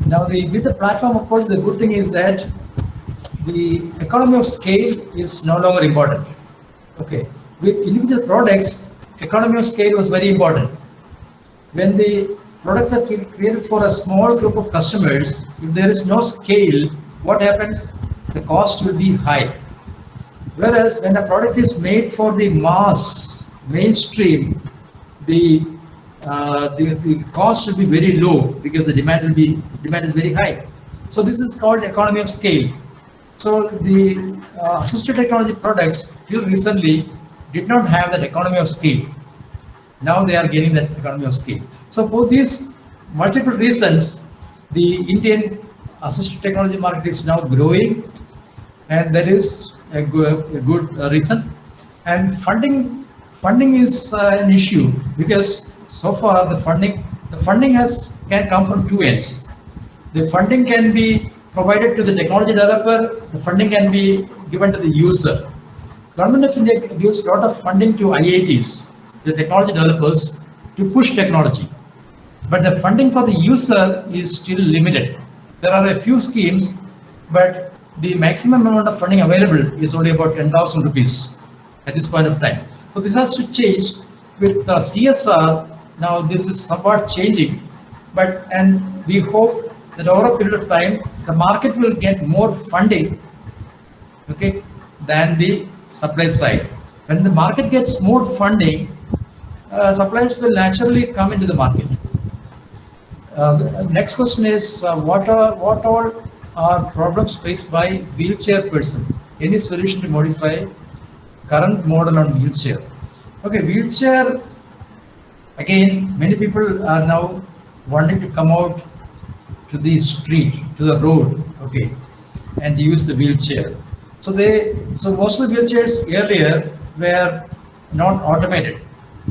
Now, with the platform approach, the good thing is that the economy of scale is no longer important. Okay, with individual products, economy of scale was very important. When the products are created for a small group of customers, if there is no scale, what happens? The cost will be high. Whereas when a product is made for the mass, mainstream, the cost will be very low because the demand is very high. So this is called economy of scale. So the assistive technology products till recently did not have that economy of scale. Now they are gaining that economy of scale. So for these multiple reasons, the Indian assistive technology market is now growing, and that is a good reason. And funding is an issue because so far the funding can come from two ends. The funding can be provided to the technology developer. The funding can be given to the user. Government of India gives a lot of funding to IITs, the technology developers, to push technology. But the funding for the user is still limited. There are a few schemes, but the maximum amount of funding available is only about 10,000 rupees at this point of time. So this has to change with CSR. Now this is somewhat changing, and we hope that over a period of time, the market will get more funding, okay, than the supply side. When the market gets more funding, suppliers will naturally come into the market. The next question is, what all are problems faced by wheelchair person? Any solution to modify current model on wheelchair? Okay, wheelchair, again, many people are now wanting to come out to the street, to the road, okay, and use the wheelchair. So most of the wheelchairs earlier were not automated.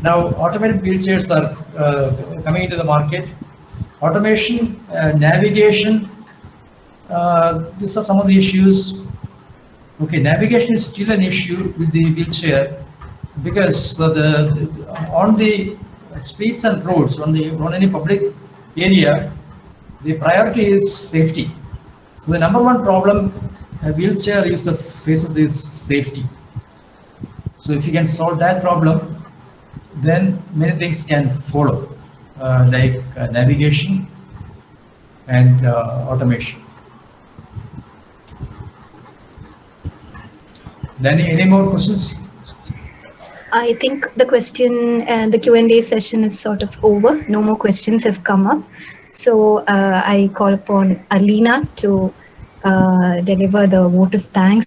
Now automated wheelchairs are coming into the market. Automation, navigation, these are some of the issues. Okay, navigation is still an issue with the wheelchair because on the streets and roads, on any public area, the priority is safety. So the number one problem a wheelchair user faces is safety. So if you can solve that problem, then many things can follow, like navigation and automation. Any more questions? I think the Q&A session is sort of over. No more questions have come up. So I call upon Alina to deliver the vote of thanks.